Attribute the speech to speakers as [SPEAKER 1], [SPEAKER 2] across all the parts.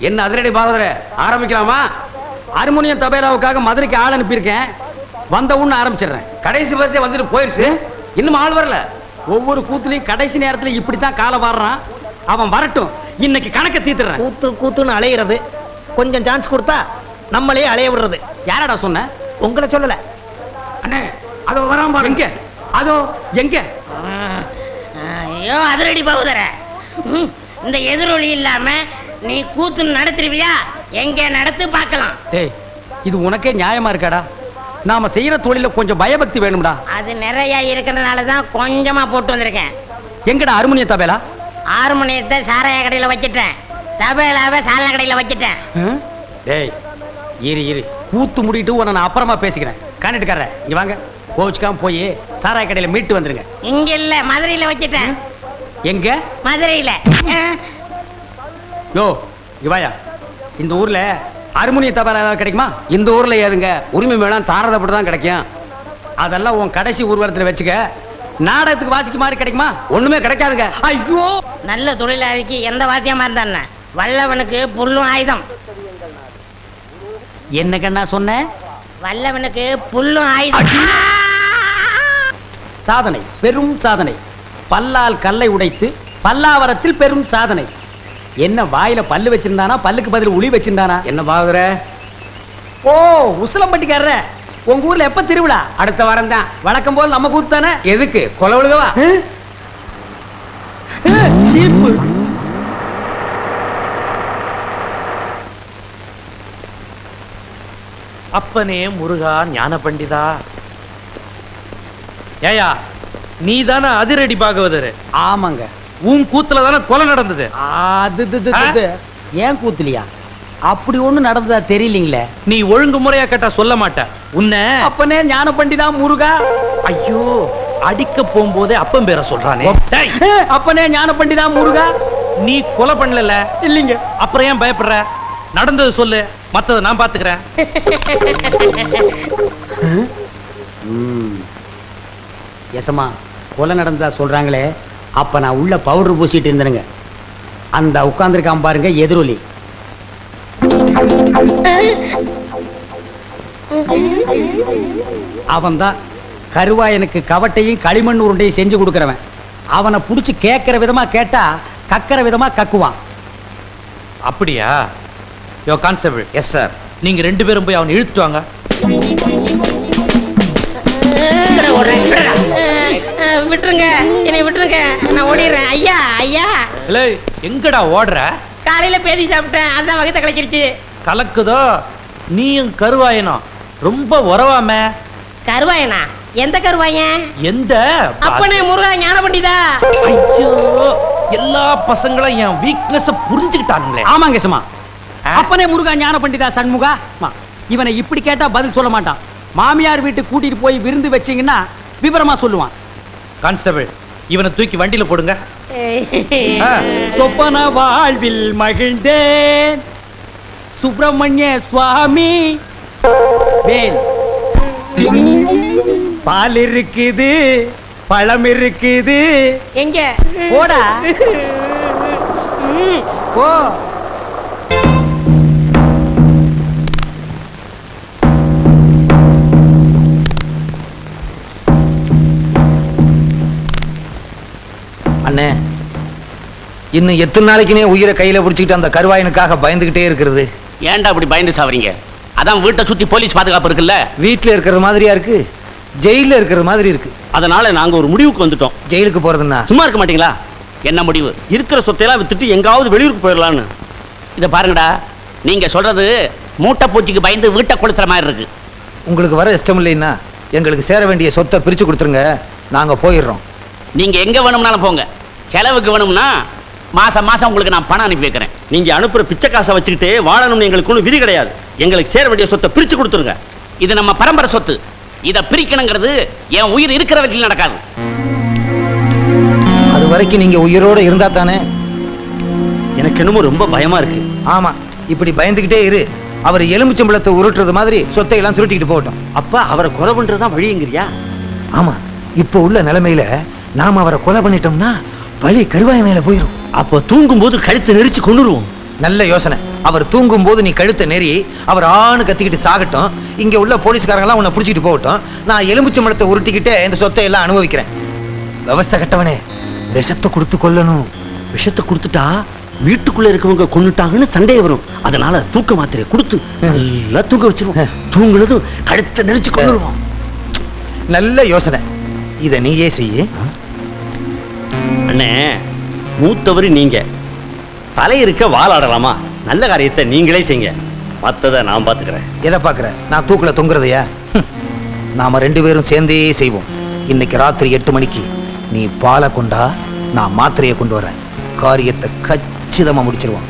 [SPEAKER 1] என்ன அதிரடி பாகவதர ஆரம்பிக்கலாமா?
[SPEAKER 2] ஹார்மோனியம் தபேலாவுக்காக மதுரைக்கு ஆள் அனுப்பியிருக்கேன். வந்த உடனே ஆரம்பிச்சிடுறேன்.
[SPEAKER 1] கடைசி பஸ்ஸே வந்துட்டு போயிருச்சு, இன்னும் ஆள் வரல.
[SPEAKER 2] ஒவ்வொரு கூத்துலையும் கடைசி நேரத்தில் இப்படித்தான் காலை வாடுறான். அவன் வரட்டும், இன்னைக்கு கணக்க தீத்துறேன்.
[SPEAKER 3] கூத்து கூத்துன்னு அலையிறது, கொஞ்சம் சான்ஸ் கொடுத்தா நம்மளே அலைய விடுறது.
[SPEAKER 2] யாரடா சொன்ன?
[SPEAKER 3] உங்களை சொல்லல
[SPEAKER 1] அண்ணே. அதோ வராம பாருங்க.
[SPEAKER 2] எங்க? அதோ எங்க?
[SPEAKER 4] ஐயோ அதிரடி பகுதர, இந்த எதிரொலி இல்லாம நீ கூத்து நடத்துருவியா? எங்க நடத்து பார்க்கலாம்.
[SPEAKER 2] டேய், இது உனக்கே நியாயமா இருக்காடா? நாம செய்யற தொழில கொஞ்சம் பயபக்தி வேணும்டா.
[SPEAKER 4] அது நிறைய இருக்கிறதுனால தான் கொஞ்சமா போட்டு வந்திருக்கேன்.
[SPEAKER 2] எங்கடா ஹார்மோனிய தபேலா?
[SPEAKER 4] ஹார்மோனியத்தை சாராய கடையில வச்சிட்டேன், தபேலாவை சாலன கடையில வச்சிட்டேன்.
[SPEAKER 2] டேய் இரு இரு, கூத்து முடிட்டு உன்னை நான் அப்புறமா பேசிக்கிறேன். காண்டிட்டுக்காரர் இங்க வாங்க. கோச்சுக்காம போய் சாராய கடையில மீட்டு வந்துருங்க.
[SPEAKER 4] இங்க இல்ல, மதுரையில வச்சிட்டேன்.
[SPEAKER 2] எங்க?
[SPEAKER 4] மதுரையில.
[SPEAKER 2] யோ இவாயா, இந்த ஊர்ல ஹார்மோனிய தபேலா ஏதாவது கிடைக்குமா?
[SPEAKER 1] இந்த ஊர்ல ஏதுங்க உரிமை வேணாம், தாரதப்பட்டு தான் கிடைக்கும்.
[SPEAKER 2] அதெல்லாம் உன் கடைசி ஊர்வலத்தில் வச்சுக்க. நாடகத்துக்கு வாசிக்க மாதிரி கிடைக்குமா?
[SPEAKER 1] ஒண்ணுமே கிடைக்காதுங்க.
[SPEAKER 2] ஐயோ,
[SPEAKER 4] நல்ல தொழிலாளிக்கு எந்த வாத்தியமா இருந்தா வல்லவனுக்கு புல்லும் ஆயுதம்.
[SPEAKER 2] என்ன கண்ணா சொன்ன?
[SPEAKER 4] வல்லவனுக்கு புல்லும் ஆயுதம்.
[SPEAKER 2] சாதனை, பெரும் சாதனை. பல்லால் கல்லை உடைத்து பல்லாவரத்தில் பெரும் சாதனை. என்ன வாயில பல்லு வச்சிருந்தானா, பல்லுக்கு பதில் உளி வச்சிருந்தானா?
[SPEAKER 1] என்ன பாகுதர?
[SPEAKER 2] ஓ, உசிலம்பட்டிக்காரர, உங்க ஊர்ல எப்ப திருவிழா?
[SPEAKER 1] அடுத்த வாரம் தான்.
[SPEAKER 2] வழக்கம் போல் நம்ம கூத்து தானே.
[SPEAKER 1] எதுக்கு கொலை விழுகவா?
[SPEAKER 2] ஜீப்பு.
[SPEAKER 3] அப்பனே முருகா ஞான பண்டிதா. ஏயா, நீ தானே அதிரடி பாகவதர்?
[SPEAKER 2] ஆமாங்க.
[SPEAKER 3] உன் கூத்துல தானே கொலை நடந்தது.
[SPEAKER 2] அது ஏன் கூத்துலியா? அப்படி ஒண்ணு நடந்ததா தெரியலீங்களே.
[SPEAKER 3] நீ ஒழுங்கு முறையா கேட்டா சொல்ல மாட்ட. உன்னை
[SPEAKER 2] அப்பனே ஞான பண்டிதா முருகா.
[SPEAKER 3] ஐயோ, அடிக்க போகும்போதே அப்பன் பேரை சொல்றானே. டேய்,
[SPEAKER 2] அப்பனே ஞான பண்டிதா முருகா.
[SPEAKER 3] நீ கொலை பண்ணல
[SPEAKER 2] இல்லீங்க.
[SPEAKER 3] அப்புறம் ஏன் பயப்படுற? நடந்தது சொல்லு, மத்தத நான் பாத்துக்கிறேன்.
[SPEAKER 2] எசமா, கொலை நடந்ததா சொல்றாங்களே. அப்ப நான் உள்ள பவுடர் பூசிட்டு இருந்தேனுங்க. அந்த உட்கார்ந்துருக்கான் பாருங்க எதிரொலி. அவன் தான் கருவாயனுக்கு கவட்டையும் களிமண் உருண்டையும் செஞ்சு கொடுக்கறவன். அவனை புடிச்சு கேட்கிற விதமா கேட்டா கக்கிற விதமா கக்குவான்.
[SPEAKER 3] அப்படியா? யோ கான்ஸ்டபிள்.
[SPEAKER 1] Yes sir.
[SPEAKER 3] நீங்க ரெண்டு பேரும் போய் அவனை இழுத்துட்டு வாங்க.
[SPEAKER 4] விட்டுருங்க, என்னை விட்டுருங்க, நான் ஓடிடுறேன். ஐயா ஐயா.
[SPEAKER 3] இல்ல, எங்கடா ஓடுற?
[SPEAKER 4] காலையில பேதி சாப்பிட்டேன், அதான் வகத்தை கலக்கிடுச்சு.
[SPEAKER 3] கலக்குதோ? நீயும் கருவாயனும் ரொம்ப உறவாம.
[SPEAKER 4] கருவாயனா? எந்த கருவாயன்?
[SPEAKER 3] எந்த?
[SPEAKER 4] அப்பனே முருகா ஞான பண்டிதா.
[SPEAKER 3] ஐயோ, எல்லா பசங்களும் என் வீக்னஸ் புரிஞ்சுக்கிட்டானுங்களே.
[SPEAKER 2] ஆமாங்க எசமா. அப்பனே முருகா ஞான பண்டிதா சண்முகா. இவனை இப்படி கேட்டா பதில் சொல்ல மாட்டான். மாமியார் வீட்டுக்கு கூட்டிட்டு போய் விருந்து வச்சீங்கன்னா விவரமா சொல்லுவான்.
[SPEAKER 3] கான்ஸ்டபிள், இவனை தூக்கி வண்டியில போடுங்க.
[SPEAKER 2] சொப்பன வாழ்வில் மகிழ்ந்தேன் சுப்பிரமணிய சுவாமி. வேல், பால் இருக்குது, பழம் இருக்குது.
[SPEAKER 4] எங்க?
[SPEAKER 2] போடா போ.
[SPEAKER 1] அண்ணே, இன்னும் எத்தனை நாளைக்குனே உயிரை கையில பிடிச்சிக்கிட்டு அந்த கருவாயனுக்காக பயந்துகிட்டே இருக்கிறது?
[SPEAKER 5] ஏன்டா அப்படி பயந்து சாவறீங்க? அதான் வீட்டை சுத்தி போலீஸ் பாதுகாப்பு இருக்குல்ல.
[SPEAKER 1] வீட்டுல இருக்கிற மாதிரியா இருக்கு, ஜெயில இருக்கிற மாதிரி இருக்கு.
[SPEAKER 5] அதனால நாங்க ஒரு முடிவுக்கு வந்துட்டோம்.
[SPEAKER 1] ஜெயிலுக்கு போறதுன்னா
[SPEAKER 5] சும்மா இருக்க மாட்டீங்களா? என்ன முடிவு? இருக்கிற சொத்தையெல்லாம் வித்துட்டு எங்காவது வெளியூருக்கு போயிடலான்னு. இதை பாருங்கடா, நீங்க சொல்றது மூட்டை பூச்சிக்கு பயந்து வீட்டை கொளுத்துற மாதிரி இருக்கு.
[SPEAKER 1] உங்களுக்கு வர இஷ்டம் இல்லைன்னா எங்களுக்கு சேர வேண்டிய சொத்தை பிரிச்சு கொடுத்துருங்க, நாங்க போயிடுறோம்.
[SPEAKER 5] நீங்க எங்க வேணும்னாலும் போங்க. செலவுக்கு வேணும்னா மாசம் மாசம் உங்களுக்கு நான் பணம் அனுப்பி வைக்கிறேன். நீங்க அனுப்புற பிச்சை காசை வச்சுக்கிட்டு வாழணும்னு எங்களுக்கு ஒன்றும் விதி கிடையாது. எங்களுக்கு சேர வேண்டிய சொத்தை பிரிச்சு கொடுத்துருங்க. இது நம்ம பரம்பரை சொத்து. இதை பிரிக்கணுங்கிறது என் உயிர் இருக்கிற வரைக்கும் நடக்காது.
[SPEAKER 1] அது வரைக்கும் நீங்க உயிரோட இருந்தா தானே?
[SPEAKER 5] எனக்கு என்னமோ ரொம்ப பயமா இருக்கு.
[SPEAKER 1] ஆமா, இப்படி பயந்துகிட்டே இரு. அவர் எலுமிச்சம்பழத்தை உருட்டுறது மாதிரி சொத்தை எல்லாம் சுருட்டிக்கிட்டு போகட்டும்.
[SPEAKER 5] அப்ப அவரை கொலை பண்றதுதான் வழிங்கிறியா?
[SPEAKER 1] ஆமா, இப்போ உள்ள நிலைமையில நாம அவரை கொலை பண்ணிட்டோம்னா பழி கருவாய மேல போயிரும்.
[SPEAKER 5] அப்ப தூங்கும் போது கழுத்தை நெரிச்சு கொண்டுருவோம்.
[SPEAKER 1] நல்ல யோசனை. அவர் தூங்கும் போது நீ கழுத்தை நெறி அவர் ஆணு கத்திக்கிட்டு சாகட்டும். இங்க உள்ள போலீஸ்காரங்க எல்லாம் உன்னை புடிச்சிட்டு போகட்டும். நான் எலும்புச்சை மரத்தை உருட்டிக்கிட்டே இந்த சொத்தை எல்லாம் அனுபவிக்கிறேன். விவஸ்தை கட்டவனே, விஷத்தை கொடுத்து கொல்லணும்.
[SPEAKER 5] விஷத்தை கொடுத்துட்டா வீட்டுக்குள்ள இருக்கவங்க கொன்னுட்டாங்கன்னு சந்தேகம் வரும். அதனால தூக்க மாத்திரையை கொடுத்து நல்லா தூங்க வச்சிருவோம். தூங்குனதும் கழுத்தை நெரிச்சு கொண்டுருவோம்.
[SPEAKER 1] நல்ல யோசனை. இத நீயே செய்ய.
[SPEAKER 5] அண்ணே, மூத்தவர் நீங்க, தலை இருக்க வாழாடலாமா? நல்ல காரியத்தை நீங்களே செய்யுங்க, மத்ததை நான் பாத்துக்கிறேன்.
[SPEAKER 1] எதை பாக்குற? நான் தூக்குல தொங்குறதையா? நாம 2 பேரும் சேர்ந்தே செய்வோம். இன்னைக்கு ராத்திரி 8 மணிக்கு நீ பாலை கொண்டா, நான் மாத்திரையை கொண்டு வரேன். காரியத்தை கச்சிதமா முடிச்சிருவோம்.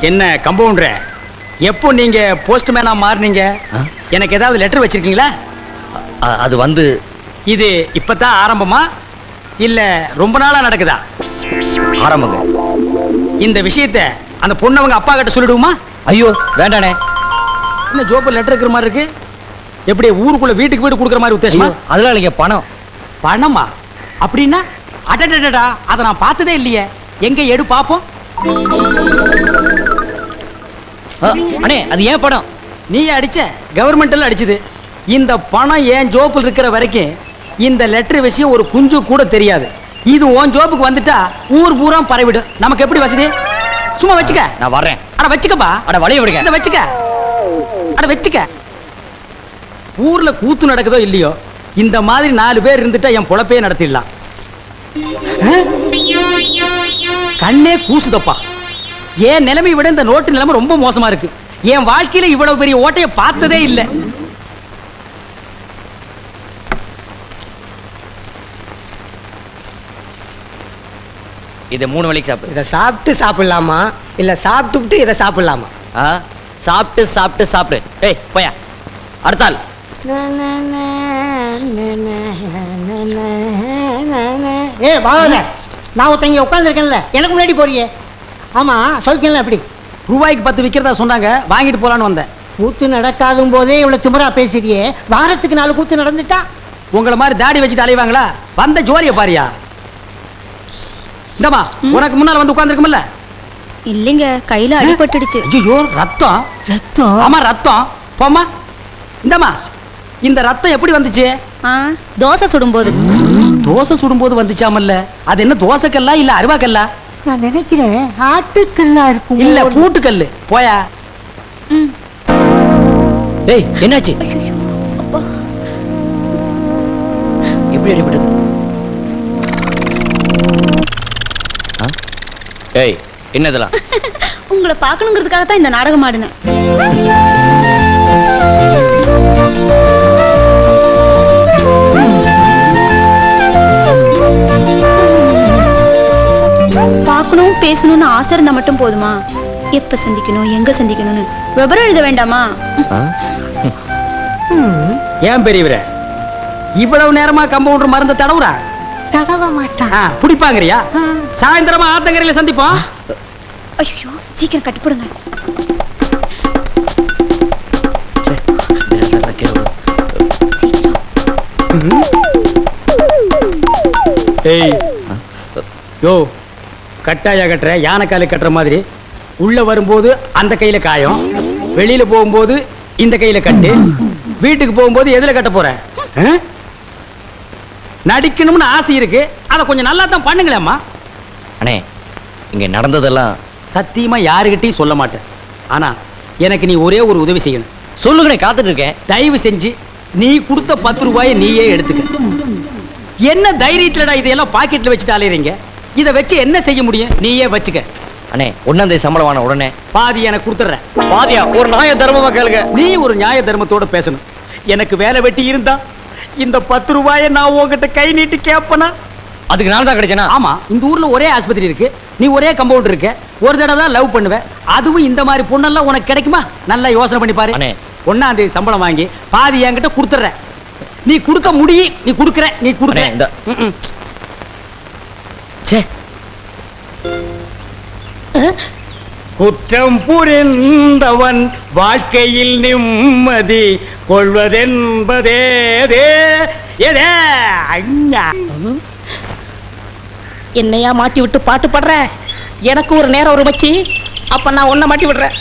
[SPEAKER 2] என்ன கம்பவுண்டர், எப்போ நீங்க போஸ்ட்மேனா மாறுனீங்க? எனக்கு ஏதாவது லெட்டர் வச்சிருக்கீங்களா?
[SPEAKER 5] அது வந்து
[SPEAKER 2] இது இப்பதான் ஆரம்பமா இல்ல ரொம்ப நாளா நடக்குதா?
[SPEAKER 5] ஆரம்பங்க.
[SPEAKER 2] இந்த விஷயத்தை அந்த பொண்ணவங்க அப்பா கிட்ட சொல்லிடுவோமா?
[SPEAKER 3] ஐயோ வேண்டானே.
[SPEAKER 2] என்ன ஜோப்பு லெட்டர் இருக்கிற மாதிரி இருக்கு? எப்படி ஊருக்குள்ள வீட்டுக்கு வீடு கொடுக்குற மாதிரி உத்தேசமா?
[SPEAKER 3] அதெல்லாம் இல்லைங்க, பணம்.
[SPEAKER 2] பணமா? அப்படின்னா அடடடடா, அதை நான் பார்த்ததே இல்லையே. எங்க எடு பாப்போம்.
[SPEAKER 3] அண்ணே, அது ஏன் பணம்?
[SPEAKER 2] நீ அடிச்ச? கவர்மெண்ட்ல அடிச்சது. இந்த பணம் ஏன் ஜோப்பில் இருக்கிற வரைக்கும் இந்த லெட்டர் விஷயம் ஒரு குஞ்சு கூட தெரியாது. இது உன் ஜோப்புக்கு வந்துட்டா ஊர் பூரா பரவிடும். நமக்கு எப்படி வசதி? சும்மா வச்சுக்க.
[SPEAKER 3] நான் வரேன்.
[SPEAKER 2] அட வச்சுக்கப்பா.
[SPEAKER 3] அட வளைய விடுங்க.
[SPEAKER 2] இந்த வச்சுக்க. அட வச்சுக்க. ஊர்ல கூத்து நடக்குதோ இல்லையோ, இந்த மாதிரி 4 பேர் இருந்துட்டா என் பொழப்பே நடத்திடலாம். கண்ணே கூசுதப்பா. என் நிலைமை விட இந்த நோட்டு நிலைமை ரொம்ப மோசமா இருக்கு. என் வாழ்க்கையில இவ்வளவு பெரிய ஓட்டையை பார்த்ததே இல்லை.
[SPEAKER 3] இதை 3 வேளைக்கு சாப்பிடு.
[SPEAKER 6] இதை சாப்பிட்டு சாப்பிடலாமா இல்ல சாப்பிட்டு இதை சாப்பிடலாமா?
[SPEAKER 3] சாப்பிட்டு சாப்பிட்டு சாப்பிடு. ஏய் போயா. அடுத்தாள்.
[SPEAKER 6] ஏ பாவல, நான் ஒருத்தங்க உட்காந்துருக்கேன்ல, எனக்கு முன்னாடி போறியே. ஆமா, சௌக்கியம்ல எப்படி?
[SPEAKER 2] ரூபாய்க்கு 10 விற்கிறதா சொன்னாங்க, வாங்கிட்டு போலான்னு வந்தேன்.
[SPEAKER 6] கூத்து நடக்காதும் போதே இவ்வளவு திமிரா பேசுறியே. வாரத்துக்கு 4 கூத்து நடந்துட்டா
[SPEAKER 2] உங்களை மாதிரி தாடி வச்சுட்டு அலைவாங்களா? வந்த ஜோரிய பாரியா. இந்தமா, உனக்கு முன்னால வந்து உட்கார்ந்துருக்கும்ல?
[SPEAKER 7] இல்லைங்க, கையில அடிபட்டுடுச்சு.
[SPEAKER 2] ஐயோ, ரத்தம்.
[SPEAKER 6] ரத்தம்?
[SPEAKER 2] ஆமா ரத்தம். போமா. இந்தமா, இந்த ரத்தம் எப்படி வந்துச்சு?
[SPEAKER 7] தோசை சுடும்போது.
[SPEAKER 2] தோசை சுடும்போது வந்துச்சாமல்ல? அது என்ன தோசைக்கல்லா இல்ல அருவாக்கல்லா?
[SPEAKER 6] நான் நினைக்கிறேன் ஆட்டுக்கல்லா இருக்கும்.
[SPEAKER 2] இல்ல பூட்டுக்கல்லு. போயா.
[SPEAKER 3] ஏய் என்னாச்சு? எப்படி அடிபட்டது? ஏய் என்னதெல்லாம்?
[SPEAKER 7] உங்களை பார்க்கணுங்கிறதுக்காக தான் இந்த நாடகம் ஆடினேன். பார்க்கணும் பேசணும்னு ஆசை இருந்தா மட்டும் போதுமா? எப்ப சந்திக்கணும், எங்க சந்திக்கணும்னு விவரம் எழுத வேண்டாமா?
[SPEAKER 2] ஏன் பெரியவரே இவ்வளவு நேரமா கம்பவுண்டர் மருந்த தடவுறா?
[SPEAKER 6] தடவ மாட்டான்.
[SPEAKER 2] புடிப்பாங்கறியா? சாயந்தரமா ஆத்தங்கரையில சந்திப்போம்.
[SPEAKER 7] ஐயோ, சீக்கிரம் கட்டிப்படுங்க.
[SPEAKER 2] ஏய் யோ, கட்டாயா கட்டுற, யானைக்காலு கட்டுற மாதிரி. உள்ள வரும்போது அந்த கையில காயம், வெளியில போகும்போது இந்த கையில கட்டு, வீட்டுக்கு போகும்போது எதுல கட்ட போற? நடிக்கணும்னு ஆசை இருக்கு, அதை கொஞ்சம் நல்லா தான் பண்ணுங்களேம்மா.
[SPEAKER 3] அண்ணே, இங்க நடந்ததெல்லாம்
[SPEAKER 2] சத்தியமா யாருகிட்டையும் சொல்ல மாட்டேன். ஆனா எனக்கு நீ ஒரே ஒரு உதவி செய்யணும்.
[SPEAKER 3] சொல்லுங்கண்ணே, காத்துட்டு இருக்கேன்.
[SPEAKER 2] தயவு செஞ்சு நீ கொடுத்த 10 ரூபாயை நீயே எடுத்துக்க. என்ன தைரியத்துலடா இதையெல்லாம் பாக்கெட்ல வச்சுட்டு அலையறீங்க? இதை வச்சு என்ன செய்ய முடியும்? நீயே வச்சுக்க.
[SPEAKER 3] அண்ணே, 1ஆம் தேதி சம்பளம் வாங்க உடனே
[SPEAKER 2] பாதி எனக்கு கொடுத்துறேன்.
[SPEAKER 3] பாதியா? ஒரு நியாய தர்மமா கேளுங்க.
[SPEAKER 2] நீ ஒரு நியாய தர்மத்தோட பேசணும். எனக்கு வேலை வெட்டி இருந்தா இந்த 10 ரூபாயை நான் உங்ககிட்ட கை நீட்டி கேட்பனா?
[SPEAKER 1] அதுக்கு நான் தான் கிடைச்சேனா?
[SPEAKER 2] ஆமா, இந்த ஊர்ல ஒரே ஆஸ்பத்திரி இருக்கு, நீ ஒரே கம்பவுண்ட் இருக்க, ஒரு தடவை தான் லவ் பண்ணுவ, அதுவும் இந்த மாதிரி பொண்ணெல்லாம் உனக்கு கிடைக்குமா? நல்லா யோசனை பண்ணி பாரு.
[SPEAKER 1] அண்ணே.
[SPEAKER 2] 1ஆம் தேதி சம்பளம் வாங்கி பாதி என்கிட்ட கொடுத்துற. நீ கொடுக்க முடியும், நீ கொடுக்கற, நீ கொடுக்கற.
[SPEAKER 1] அண்ணே, இந்த-
[SPEAKER 2] ம்ம்.
[SPEAKER 1] ச்சே,
[SPEAKER 2] குற்றம் புரிந்தவன் வாழ்க்கையில் நிம்மதி கொள்வதென்பதே
[SPEAKER 3] என்னையா மாட்டி விட்டு பாட்டு பாடுற? எனக்கு ஒரு நேரம் ஒரு மச்சி, அப்ப நான் உன்னை மாட்டி விடுறேன்.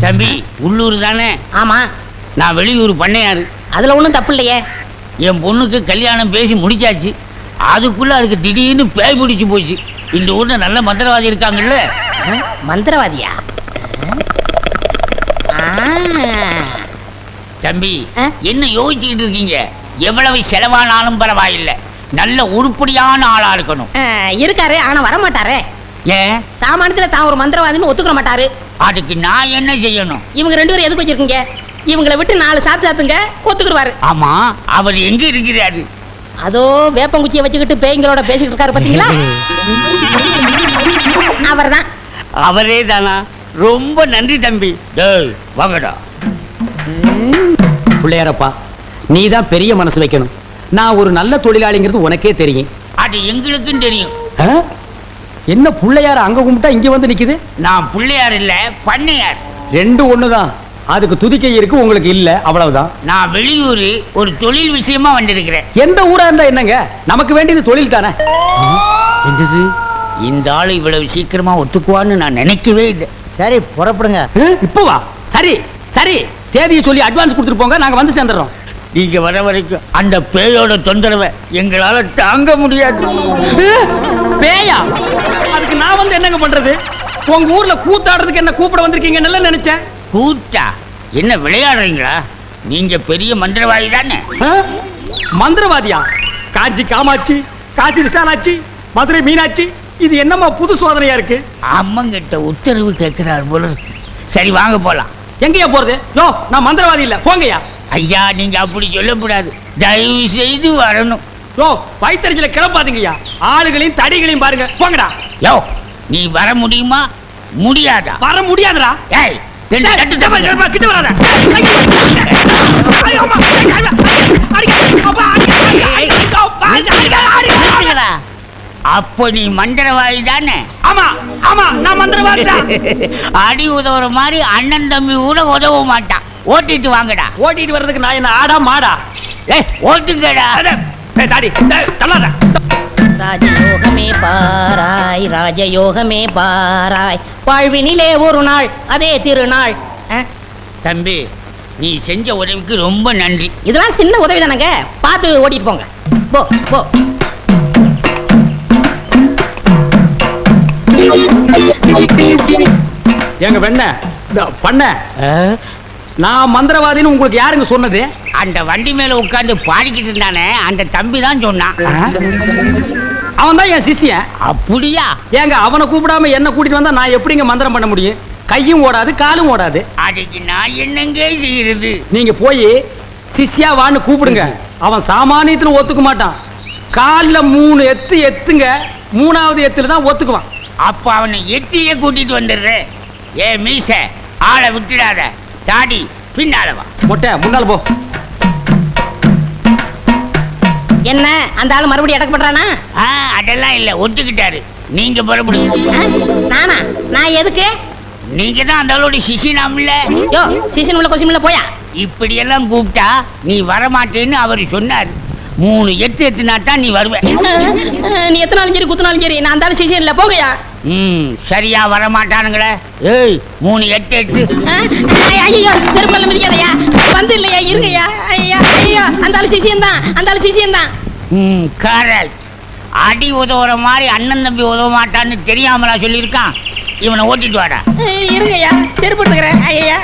[SPEAKER 5] தம்பி உள்ளூர் தானே?
[SPEAKER 3] ஆமா,
[SPEAKER 5] நான் வெளியூர் பண்ணையாரு.
[SPEAKER 3] அதுல ஒண்ணும் தப்பு இல்லையே.
[SPEAKER 5] என் பொண்ணுக்கு கல்யாணம் பேசி முடிச்சாச்சு. அதுக்குள்ள அதுக்கு திடீர்னு பேய் பிடிச்சு போச்சு. இந்த ஊர்ல நல்ல மந்திரவாதி இருக்காங்கல்ல.
[SPEAKER 3] மந்திரவாதியா?
[SPEAKER 5] தம்பி
[SPEAKER 3] ஆ?
[SPEAKER 5] என்ன யோசிச்சுக்கிட்டு இருக்கீங்க? எவ்வளவு செலவானாலும் பரவாயில்லை, நல்ல உருப்படியான ஆளா இருக்கணும்.
[SPEAKER 3] இருக்காரு, ஆனா வர மாட்டாரே.
[SPEAKER 5] ஏன்?
[SPEAKER 3] சாமானியத்துல தான் ஒரு மந்திரவாதின்னு ஒத்துக்க மாட்டாரு.
[SPEAKER 5] அதுக்கு நான் என்ன செய்யணும்?
[SPEAKER 3] இவங்க 2 பேரும் எதுக்கு வச்சிருக்கீங்க? இவங்களை விட்டு 4 சாத்து சாத்துங்க, ஒத்துக்குருவாரு.
[SPEAKER 5] ஆமா, அவர் எங்க இருக்கிறாரு?
[SPEAKER 3] அதோ வேப்பங்குச்சியை வச்சுக்கிட்டு பேய்களோட பேசிக்கிட்டு இருக்காரு, பாத்தீங்களா? அவர்தான்.
[SPEAKER 5] அவரே தானா? ரொம்ப நன்றி தம்பி. டேய் வாங்கடா.
[SPEAKER 2] பிள்ளையாரப்பா, நீ தான் பெரிய மனசு வைக்கணும். நான் ஒரு நல்ல தொழிலாளிங்கிறது உனக்கே தெரியும்.
[SPEAKER 5] அது எங்களுக்கும் தெரியும்.
[SPEAKER 2] ஆ? என்ன பிள்ளையார அங்க கும்பிட்டா இங்க வந்து நிக்குது?
[SPEAKER 5] நான் பிள்ளையார் இல்ல, பண்ணையார்.
[SPEAKER 2] 2 ஒண்ணுதான். அதுக்கு துதிக்கை இருக்கு, உங்களுக்கு இல்ல, அவ்வளவுதான்.
[SPEAKER 5] நான் வெளியூர் ஒரு தொழில் விஷயமா வந்திருக்கிறேன்.
[SPEAKER 2] எந்த ஊரா இருந்தா என்னங்க, நமக்கு வேண்டியது தொழில் தானே.
[SPEAKER 5] என்னது? இந்த ஆளு இவ்வளவு சீக்கிரமா ஒத்துக்குவான்னு நான் நினைக்கவே இல்லை.
[SPEAKER 6] சரி புறப்படுங்க.
[SPEAKER 2] இப்போ வா. சரி சரி, தேதியை சொல்லி அட்வான்ஸ் கொடுத்துட்டு போங்க, நாங்க வந்து சேர்ந்துடுறோம்.
[SPEAKER 5] நீங்க வர வரைக்கும் அந்த பேயோட தொந்தரவை எங்களால தாங்க முடியாது.
[SPEAKER 2] பேயா? அதுக்கு நான் வந்து என்னங்க பண்றது? உங்க ஊர்ல கூத்தாடுறதுக்கு என்ன கூப்பிட வந்திருக்கீங்கன்னு நினைச்சேன்.
[SPEAKER 5] கூத்தா? என்ன விளையாடுறீங்களா? நீங்க பெரிய மந்திரவாதி தானே?
[SPEAKER 2] ஆ? மந்திரவாதியா? காஞ்சி காமாட்சி, காசி விசாலாட்சி, மதுரை மீனாட்சி, இது என்னமா புது சோதனையா இருக்கு?
[SPEAKER 5] அம்மங்கிட்ட உத்தரவு கேட்கிறார் போல இருக்கு. சரி வாங்க போலாம்.
[SPEAKER 2] எங்கயா போறது? யோ, நான் மந்திரவாதி இல்ல, போங்கயா.
[SPEAKER 5] ஐயா நீங்க அப்படி சொல்லக்கூடாது, தயவு செய்து வரணும்.
[SPEAKER 2] யோ, வயித்தறிச்சல கிளப்பாதீங்கய்யா. ஆளுகளையும் தடிகளையும் பாருங்க, போங்கடா.
[SPEAKER 5] யோ நீ வர முடியுமா முடியாதா?
[SPEAKER 2] வர முடியாதுடா.
[SPEAKER 5] ஏய் ரெண்டு தட்டு தப்பு.
[SPEAKER 2] கிட்ட வராத. ஐயோ, அம்மா.
[SPEAKER 5] நிறுத்துங்கடா. அப்போ நீ மந்திரவாதி தானே?
[SPEAKER 2] ஆமா ஆமா, நான் மந்திரவாதி தான்.
[SPEAKER 5] அடி உதவுற மாதிரி அண்ணன் தம்பி கூட உதவ மாட்டான். ஓட்டிட்டு வாங்கடா.
[SPEAKER 2] ஓட்டிட்டு வர்றதுக்கு நான் என்ன ஆடா மாடா?
[SPEAKER 5] ஏய் ஓட்டுங்கடா.
[SPEAKER 2] தாடி தள்ளாத.
[SPEAKER 3] ராஜயோகமே பாராய், ராஜயோகமே பாராய், வாழ்வினிலே ஒரு நாள் அதே திருநாள்.
[SPEAKER 5] தம்பி நீ செஞ்ச உதவிக்கு ரொம்ப நன்றி.
[SPEAKER 3] இதெல்லாம் சின்ன உதவி தானங்க, பார்த்து ஓட்டிட்டு போங்க. போ போ.
[SPEAKER 2] எங்க வெண்ண பண்ண, நான் மந்திரவாதின்னு உங்களுக்கு யாருங்க சொன்னது?
[SPEAKER 5] அந்த வண்டி மேல உட்கார்ந்து பாடிக்கிட்டு இருந்தானே அந்த தம்பி தான் சொன்னான்.
[SPEAKER 2] அவன் தான் என் சிஷ்யன்.
[SPEAKER 5] அப்படியா?
[SPEAKER 2] ஏங்க அவனை கூப்பிடாம என்ன கூட்டிட்டு வந்தா நான் எப்படிங்க மந்திரம் பண்ண முடியும்? கையும் ஓடாது, காலும் ஓடாது.
[SPEAKER 5] அதுக்கு நான் என்னங்க செய்யறது?
[SPEAKER 2] நீங்க போய் சிஷ்யா வான்னு கூப்பிடுங்க. அவன் சாமானியத்துல ஒத்துக்க மாட்டான். கால்ல 3 எத்து எத்துங்க, 3வது எத்துல தான் ஒத்துக்குவான்.
[SPEAKER 5] அப்ப அவனை எத்தியே கூட்டிட்டு வந்துடுறேன். ஏ மீச, ஆளை விட்டுடாத. தாடி பின்னால வா.
[SPEAKER 2] மொட்டை முன்னால போ.
[SPEAKER 3] என்ன அந்த ஆளு மறுபடியும் அடக்க பண்றானா?
[SPEAKER 5] அதெல்லாம் இல்ல, ஒத்துக்கிட்டாரு. நீங்க புறப்படுங்க.
[SPEAKER 3] நானா? நான் எதுக்கு?
[SPEAKER 5] நீங்க தான் அந்த ஆளோட சிசினாம்ல.
[SPEAKER 3] யோ, சீசன் உள்ள கொஸ்டின்ல போயா?
[SPEAKER 5] இப்படி எல்லாம் கூப்பிட்டா நீ வரமாட்டேன்னு அவர் சொன்னார். 3 எத்து எத்துனா தான் நீ வருவ.
[SPEAKER 3] நீ எத்தனாலும் சரி குத்தினாலும் சரி, நான் அந்த ஆளு சீசன் இல்ல, போங்கயா.
[SPEAKER 5] சரியா வரமாட்டானுங்களே. ஏய் 3 எட்டு எட்டு.
[SPEAKER 3] ஐயோ, செருப்பல்ல மிதிக்காதயா. வந்து இல்லையா, இருங்கய்யா. ஐயா ஐயா, அந்த ஆளு சீசன் தான், அந்த ஆளு சீசன் தான்.
[SPEAKER 5] கரெக்ட். அடி உதவுற மாதிரி அண்ணன் தம்பி உதவ மாட்டான்னு தெரியாமலா சொல்லியிருக்கான். இவனை ஓட்டிட்டு வாடா.
[SPEAKER 3] இருங்கய்யா, செருப்பு எடுத்துக்கிறேன். ஐயா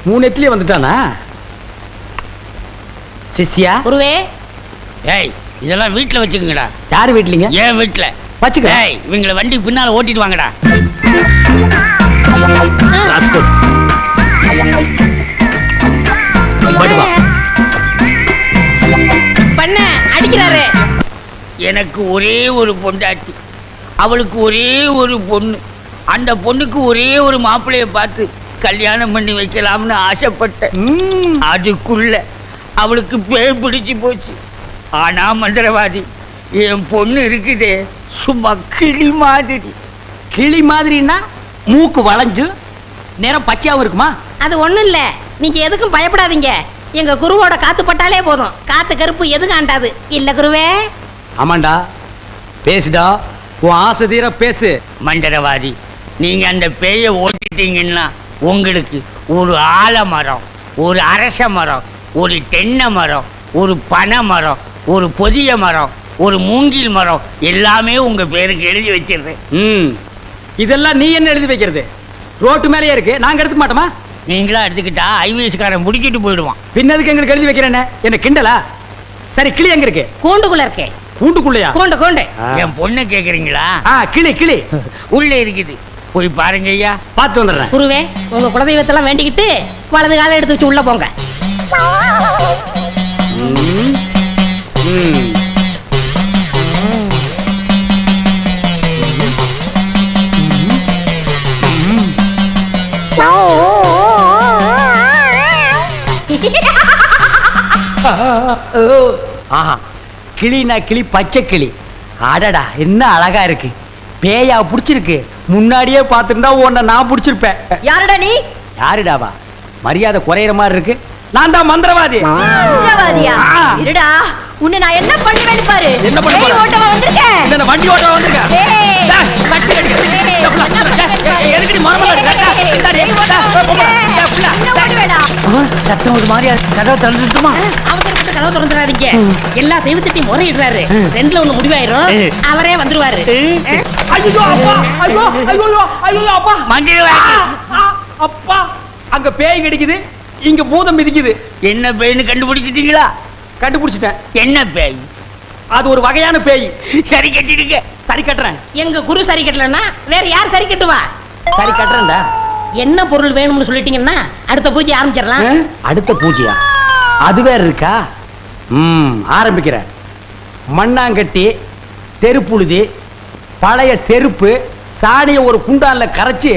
[SPEAKER 2] 3 எத்துலயே வந்துட்டானா? சிஷ்யா
[SPEAKER 3] குருவே,
[SPEAKER 5] ஏய் இதெல்லாம் வீட்டுல வச்சுக்கோங்கடா.
[SPEAKER 2] யாரு வீட்லீங்க?
[SPEAKER 5] ஏன் வீட்டுல
[SPEAKER 2] வச்சுக்க.
[SPEAKER 5] ஏய் இவங்கள வண்டி பின்னால ஓட்டிட்டு வாங்கடா.
[SPEAKER 2] ராஸ்கல். படுவா.
[SPEAKER 3] பண்ண அடிக்கிறாரு.
[SPEAKER 5] எனக்கு ஒரே ஒரு பொண்டாட்டி, அவளுக்கு ஒரே ஒரு பொண்ணு. அந்த பொண்ணுக்கு ஒரே ஒரு மாப்பிள்ளைய பார்த்து கல்யாணம் பண்ணி வைக்கலாம்னு ஆசைப்பட்டேன். அதுக்குள்ள அவளுக்கு பேர் பிடிச்சு போச்சு. ஆனா மந்திரவாதி, என் பொண்ணு இருக்குதே சும்மா கிளி மாதிரி.
[SPEAKER 2] கிளி மாதிரின்னா மூக்கு வளைஞ்சு நேரம் பச்சையாவும் இருக்குமா?
[SPEAKER 3] அது ஒண்ணும் இல்ல, நீங்க எதுக்கும் பயப்படாதீங்க. எங்க குருவோட காத்து பட்டாலே போதும், காத்து கருப்பு எதுவும் ஆண்டாது. இல்ல குருவே?
[SPEAKER 2] ஆமாண்டா, பேசுடா, உன் ஆசை தீர பேசு.
[SPEAKER 5] மந்திரவாதி, நீங்க அந்த பேயை ஓட்டிட்டீங்கன்னா உங்களுக்கு ஒரு ஆலமரம், ஒரு அரச மரம், ஒரு தென்னை மரம், ஒரு பனை மரம், ஒரு பொதிய மரம், ஒரு மூங்கில் மரம் எல்லாமே உங்க பேருக்கு எழுதி வச்சிருக்கேன்.
[SPEAKER 2] இதெல்லாம் நீ என்ன எழுதி வைக்கிறது? ரோட்டு மேலேயே இருக்கு, நாங்க எடுத்துக்க மாட்டோமா?
[SPEAKER 5] நீங்களா எடுத்துக்கிட்டா ஐவிஎஸ்காரன் முடிக்கிட்டு போயிடுவான்.
[SPEAKER 2] பின்னதுக்கு எங்களுக்கு எழுதி வைக்கிறேன்னு என்ன கிண்டலா? சரி, கிளி எங்க இருக்கு?
[SPEAKER 3] கூண்டுக்குள்ள இருக்கே.
[SPEAKER 2] கூண்டுக்குள்ளையா?
[SPEAKER 3] கூண்டு கூண்டு.
[SPEAKER 5] என் பொண்ணை கேக்குறீங்களா?
[SPEAKER 2] கிளி கிளி
[SPEAKER 5] உள்ள இருக்குது, போய் பாருங்க ஐயா.
[SPEAKER 2] பார்த்து வந்துடுறேன்.
[SPEAKER 3] குருவே, உங்க குலதெய்வத்தெல்லாம் வேண்டிக்கிட்டு வலது காலை எடுத்து வச்சு உள்ள போங்க.
[SPEAKER 2] ஆஹா, கிளினா கிளி, பச்சை கிளி. அடடா, என்ன அழகா இருக்கு. பேயா புடிச்சிருக்கு. முன்னாடியே பார்த்துருந்தா உன்னை நான் புடிச்சிருப்பேன்.
[SPEAKER 7] யாருடா நீ?
[SPEAKER 2] யாருடாவா? மரியாதை குறையிற மாதிரி இருக்கு. நான் தான் மந்திரவாதி.
[SPEAKER 7] மந்திரவாதியா? இருடா, உன்னை நான் என்ன பண்ணுவேன்னு பாரு.
[SPEAKER 2] என்ன பண்ண போற?
[SPEAKER 7] ஓட்டவா வந்திருக்கேன்.
[SPEAKER 2] இந்த வண்டி ஓட்டவா வந்திருக்கேன்.
[SPEAKER 7] ஏய்,
[SPEAKER 2] கட்டி கட்டி எதுக்கு மரமல சத்தம் ஒரு மாதிரியா? கதவை திறந்துட்டுமா?
[SPEAKER 3] அவசரப்பட்டு கதவை திறந்துடாதீங்க. எல்லா தெய்வத்திட்டையும் முறையிடுறாரு. ரெண்டுல ஒண்ணு முடிவாயிரும், அவரே வந்துருவாரு.
[SPEAKER 2] ஐயோ அப்பா, ஐயோ ஐயோ ஐயோ அப்பா,
[SPEAKER 5] மந்திரவாதி,
[SPEAKER 2] அப்பா, அங்க பேய் கிடைக்குது, இங்க பூதம் மிதிக்குது.
[SPEAKER 5] என்ன பேய்னு கண்டுபிடிச்சிட்டீங்களா?
[SPEAKER 2] கண்டுபிடிச்சிட்டேன்.
[SPEAKER 5] என்ன பேய்?
[SPEAKER 2] அது ஒரு வகையான பேய்.
[SPEAKER 5] சரி கட்டிடுங்க.
[SPEAKER 2] சரி கட்டுறேன்.
[SPEAKER 3] எங்க குரு சரி கட்டலன்னா வேற யார் சரி கட்டுவா?
[SPEAKER 2] சரி கட்டுறேன்டா.
[SPEAKER 3] என்ன பொருள் வேணும்னு சொல்லிட்டீங்கன்னா அடுத்த பூஜை ஆரம்பிச்சிடலாம்.
[SPEAKER 2] அடுத்த பூஜையா? அது வேற இருக்கா? ஆரம்பிக்கிறேன். மண்ணாங்கட்டி, தெருப்புழுதி, பழைய செருப்பு, சாணியை ஒரு குண்டான்ல கரைச்சு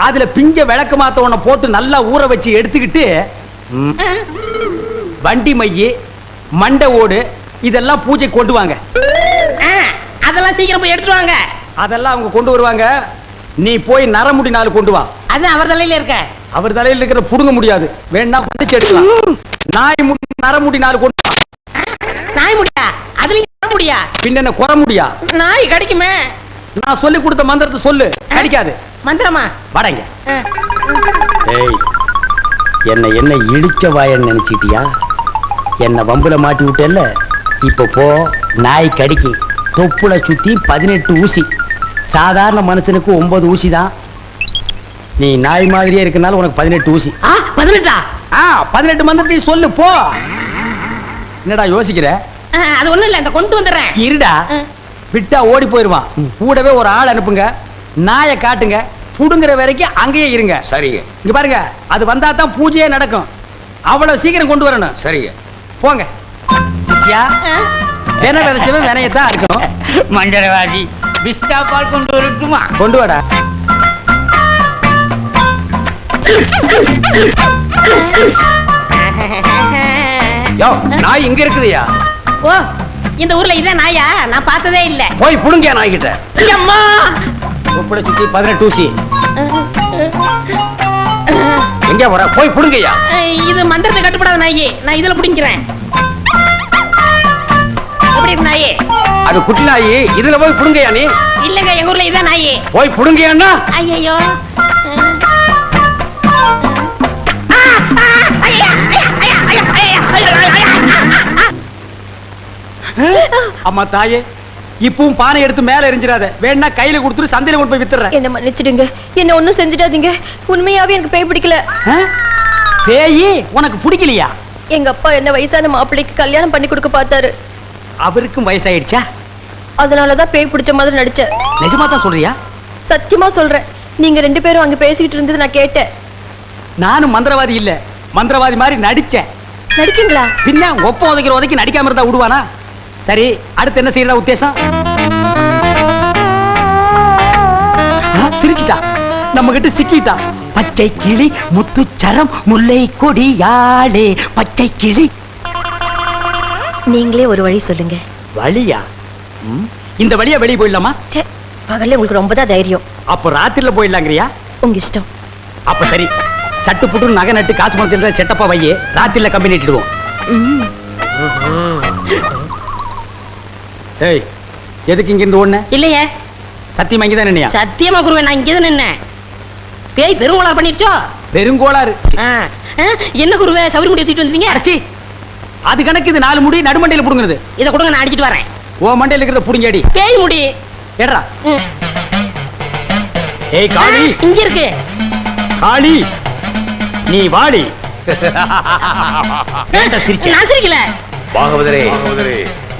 [SPEAKER 2] அதுல பிஞ்ச விளக்கு மாத்த ஒண்ண போட்டு நல்லா ஊற வச்சு எடுத்துக்கிட்டு வண்டி மைய, மண்டை ஓடு இதெல்லாம் பூஜை கொண்டு வாங்க.
[SPEAKER 3] அதெல்லாம் சீக்கிரம் போய் எடுத்துட்டு வாங்க.
[SPEAKER 2] அதெல்லாம் அவங்க கொண்டு வருவாங்க. நீ போய் நரமுடி 4 கொண்டு வா.
[SPEAKER 3] அது அவர் தலையில இருக்க.
[SPEAKER 2] அவர் தலையில இருக்கிற புடுங்க முடியாது, வேணா படிச்சு எடுக்கலாம். நாய் முடி நரமுடி 4 கொண்டு.
[SPEAKER 3] நாய் முடியா? அதுலயும் முடியா?
[SPEAKER 2] பின்ன குற முடியா?
[SPEAKER 3] நாய் கடிக்குமே.
[SPEAKER 2] நான் சொல்லி கொடுத்த மந்திரத்தை சொல்லு, கடிக்காது.
[SPEAKER 3] மந்திரமா?
[SPEAKER 2] வடங்க. ஏய், என்ன இடிச்ச வாயன்னு நினைச்சிட்டியா? என்ன வம்புல மாட்டி விட்டேல்ல, இப்ப போ. நாய் கடிக்கு தொப்புல சுத்தி 18 ஊசி. சாதாரண மனுஷனுக்கு 9 ஊசி தான். நீ நாய் மாதிரியே இருக்கனால உனக்கு 18 ஊசி.
[SPEAKER 3] 18?
[SPEAKER 2] 18 மந்திரத்தையும் சொல்லு, போ. என்னடா யோசிக்கிற?
[SPEAKER 3] அது ஒண்ணும் இல்ல, இந்த கொண்டு வந்துடுறேன்.
[SPEAKER 2] இருடா, விட்டா ஓடி போயிருவான். கூடவே ஒரு ஆள் அனுப்புங்க, நாயை காட்டுங்க, புடுங்குற வரைக்கும் அங்கேயே இருங்க.
[SPEAKER 1] சரிங்க.
[SPEAKER 2] இங்க பாருங்க, அது வந்தா தான் பூஜையே நடக்கும். அவ்வளவு சீக்கிரம் கொண்டு வரணும்.
[SPEAKER 1] சரிங்க.
[SPEAKER 2] போங்க. சித்தியா, வேண விதைச்சவன் வினையத்தான் இருக்கணும்.
[SPEAKER 5] மந்திரவாதி, பிஸ்டா பால் கொண்டு வரட்டுமா?
[SPEAKER 2] கொண்டு வாடா. யோ, நாய் இங்க இருக்குதுயா.
[SPEAKER 3] ஓ, இந்த ஊர்ல இதான் நாயா? நான் பார்த்ததே இல்ல.
[SPEAKER 2] போய் புடுங்க நாய் கிட்ட.
[SPEAKER 3] அம்மா,
[SPEAKER 2] தொப்புல சுத்தி 18 ஊசி. எங்க வர? போய் புடுங்கய்யா.
[SPEAKER 3] இது மந்திரத்தை கட்டுப்படாத நாயி, நான் இதுல பிடிக்கிறேன். எப்படி இருக்கு நாயி?
[SPEAKER 2] அது குட்டி நாயி, இதுல போய் புடுங்கய்யா. நீ
[SPEAKER 3] இல்லங்க, எங்க ஊர்ல இதான் நாயி.
[SPEAKER 2] போய் புடுங்கய்யான்னா.
[SPEAKER 3] ஐயோ,
[SPEAKER 2] அம்மா தாயே, இப்பவும் பானை எடுத்து மேல எரிஞ்சிடாத. வேணா கையில கொடுத்துட்டு சந்தையில கொண்டு போய் வித்துறேன்.
[SPEAKER 7] என்ன மன்னிச்சிடுங்க, என்ன ஒண்ணும் செஞ்சிடாதீங்க. உண்மையாவே எனக்கு பேய் பிடிக்கல.
[SPEAKER 2] பேயி உனக்கு பிடிக்கலையா?
[SPEAKER 7] எங்க அப்பா என்ன வயசான மாப்பிள்ளைக்கு கல்யாணம் பண்ணி கொடுக்க பார்த்தாரு.
[SPEAKER 2] அவருக்கும் வயசாயிடுச்சா?
[SPEAKER 7] அதனாலதான் பேய் பிடிச்ச மாதிரி நடிச்சேன்.
[SPEAKER 2] நிஜமா தான் சொல்றியா?
[SPEAKER 7] சத்தியமா சொல்றேன். நீங்க 2 பேரும் அங்க பேசிக்கிட்டு இருந்தது நான் கேட்டேன்.
[SPEAKER 2] நானும் மந்திரவாதி இல்ல, மந்திரவாதி மாதிரி நடிச்சேன்.
[SPEAKER 7] நடிச்சீங்களா?
[SPEAKER 2] பின்ன ஒப்ப உதைக்கிற உதைக்கு நடிக்காம இருந்தா விடுவானா? சரி, அடுத்து என்ன செய்யறதா உத்தேசம்? சிரிச்சிட்டா, நம்ம கிட்ட சிக்கிட்டா. பச்சை கிளி முத்துச்சரம் முல்லை கொடியாளே பச்சை கிளி.
[SPEAKER 7] நீங்களே ஒரு வழி சொல்லுங்க.
[SPEAKER 2] வழியா? இந்த வழியா வெளியே போயிடலாமா?
[SPEAKER 7] ச்சே, பகல்ல உங்களுக்கு ரொம்ப தான் தைரியம்.
[SPEAKER 2] அப்போ ராத்திரில போயிடலாங்கிறியா?
[SPEAKER 7] உங்க இஷ்டம்.
[SPEAKER 2] அப்ப சரி, சட்டு புட்டு நகை நட்டு காசு பணத்தில் செட்டப்பா வையே, ராத்திரில கம்பெனி இட்டுடுவோம். ஏய், எதுக்கு இங்க இருந்து ஓடுன?
[SPEAKER 3] இல்லையே,
[SPEAKER 2] சத்தியமா இங்கதான் நின்னையா?
[SPEAKER 3] சத்தியமா குருவே, நான் இங்கே தான் நின்னேன். பேய் பெருங்கோளாறு பண்ணிருச்சோ?
[SPEAKER 2] பெருங்கோளாறு.
[SPEAKER 3] என்ன குருவே, சவுரி முடி தூக்கிட்டு வந்தீங்க?
[SPEAKER 2] அடச்சி, அது கணக்கு. இது 4 முடி நடுமண்டையில புடுங்குறது.
[SPEAKER 3] இதை கொடுங்க, நான் அடிச்சிட்டு வரேன்.
[SPEAKER 2] ஓ மண்டையில இருக்கிறத புடுங்கடி.
[SPEAKER 3] பேய் முடி
[SPEAKER 2] ஏடா. ஏய் காளி,
[SPEAKER 3] இங்க இருக்கு.
[SPEAKER 2] காளி நீ வாடி.
[SPEAKER 3] நான் சிரிக்கல.
[SPEAKER 8] பாகவதரே,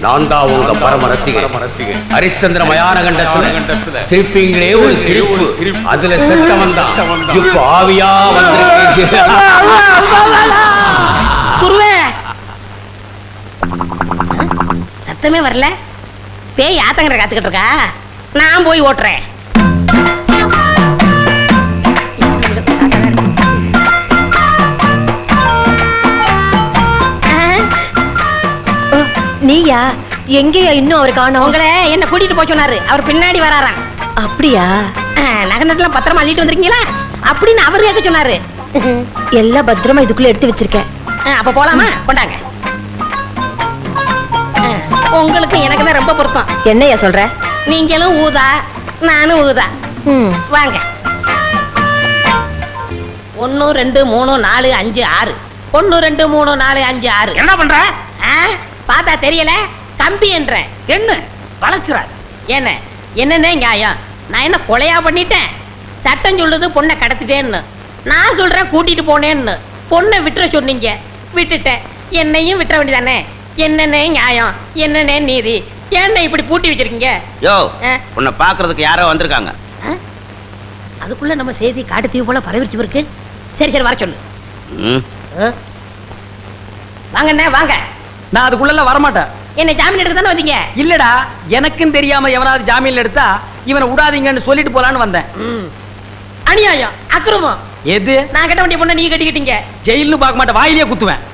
[SPEAKER 8] நான் தான் உங்க பரம ரசிகன். ஹரிச்சந்திர மயான கண்டத்துல சிரிப்பீங்களே ஒரு சிரிப்பு, அதுல செத்தவன் தான் இப்ப ஆவியா வந்திருக்கு.
[SPEAKER 3] குருவே, சத்தமே வரல. பேய் ஆத்தங்கரை காத்துக்கிட்டு இருக்கா, நான் போய் ஓட்டுறேன்.
[SPEAKER 7] நீயா? எங்கேயா இன்னும் அவர் காணோம்?
[SPEAKER 3] உங்களை என்ன கூட்டிட்டு போய் சொன்னாரு, அவர் பின்னாடி வராராம்.
[SPEAKER 7] அப்படியா?
[SPEAKER 3] நகை நட்டுலாம் பத்திரமா அள்ளிட்டு வந்திருக்கீங்களா அப்படின்னு அவர் கேட்க சொன்னாரு.
[SPEAKER 7] எல்லாம் பத்திரமா இதுக்குள்ள எடுத்து வச்சிருக்கேன்.
[SPEAKER 3] அப்ப போலாமா? கொண்டாங்க. உங்களுக்கு எனக்கு தான் ரொம்ப பொருத்தம்.
[SPEAKER 7] என்னையா சொல்ற?
[SPEAKER 3] நீங்களும் ஊதா, நானும் ஊதா. வாங்க. 1 2 3 4 5 6. 1 2 3 4 5 6.
[SPEAKER 5] என்ன பண்ற?
[SPEAKER 3] பார்த்தா தெரியல, கம்பி என்ற
[SPEAKER 5] என்ன வளைச்சுறாரு?
[SPEAKER 3] என்ன என்னன்னே நியாயம்? நான் என்ன கொலையா பண்ணிட்டேன்? சட்டம் சொல்லுது பொண்ணை கடத்திட்டேன்னு, நான் சொல்றேன் கூட்டிட்டு போனேன்னு. பொண்ணை விட்டுற சொன்னீங்க, விட்டுட்டேன். என்னையும் விட்டுற வேண்டியதானே? என்னன்னே நியாயம், என்னன்னே நீதி? என்ன இப்படி பூட்டி வச்சிருக்கீங்க?
[SPEAKER 5] யோ, உன்னை பாக்குறதுக்கு யாரோ வந்திருக்காங்க.
[SPEAKER 3] அதுக்குள்ள நம்ம செய்தி காட்டுத்தீவு போல பரவிச்சு இருக்கு. சரி சரி, வர சொல்லு. வாங்கண்ணே வாங்க.
[SPEAKER 2] நான் அதுக்குள்ள வரமாட்டேன்.
[SPEAKER 3] என்ன ஜாமீன் எடுக்க தானே வந்தீங்க?
[SPEAKER 2] இல்லடா, எனக்கும் தெரியாம எவனாவது ஜாமீன்ல எடுத்தா இவனை விடாதீங்கன்னு சொல்லிட்டு போலான்னு வந்தேன்.
[SPEAKER 3] அநியாயம், அக்கிரமம்.
[SPEAKER 2] எது?
[SPEAKER 3] நான் கட்ட வேண்டிய பொண்ணை நீங்க கட்டிக்கிட்டீங்க.
[SPEAKER 2] ஜெயில்னு பார்க்க மாட்டேன், வாயிலேயே குத்துவேன்.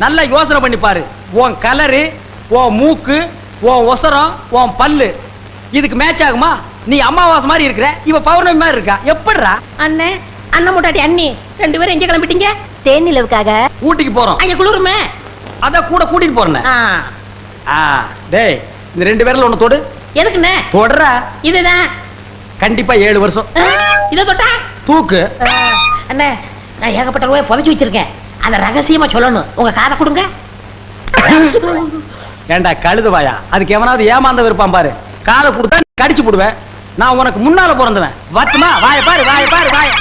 [SPEAKER 2] நல்லா யோசனை பண்ணி பாரு. உன் கலரு, உன் மூக்கு, உன் ஒசரம், உன் பல்லு இதுக்கு மேட்ச் ஆகுமா? நீ அமாவாசை மாதிரி இருக்கிற, இவ பௌர்ணமி மாதிரி இருக்கா. எப்படிடா?
[SPEAKER 3] அண்ணே, அண்ணன் முட்டாட்டி அண்ணி 2 பேரும் எங்க கிளம்பிட்டீங்க?
[SPEAKER 7] தேன் நிலவுக்காக.
[SPEAKER 2] ஊட்டிக்கு போறோம்.
[SPEAKER 3] அங்க குளிருமே,
[SPEAKER 2] அத கூட கூட்டிட்டு போறேன். டேய், இந்த 2 பேர்ல ஒண்ணு தொடு.
[SPEAKER 3] எதுக்குண்ணே?
[SPEAKER 2] தொடற.
[SPEAKER 3] இதுதான்
[SPEAKER 2] கண்டிப்பா 7 வருஷம்.
[SPEAKER 3] இத தொட்டா
[SPEAKER 2] தூக்கு.
[SPEAKER 3] அண்ணே, நான் ஏகப்பட்ட ரூபாய் புதைச்சு வச்சிருக்கேன், அத ரகசியமா சொல்லணும். உங்க காதை கொடுங்க.
[SPEAKER 2] ஏண்டா கழுதுவாயா, அதுக்கு எவனாவது ஏமாந்த விருப்பான் பாரு. காதை கொடுத்தா கடிச்சு போடுவேன். நான் உனக்கு முன்னால பிறந்தவன். வட்டுமா? வாய பாரு, வாய பாரு, வாய.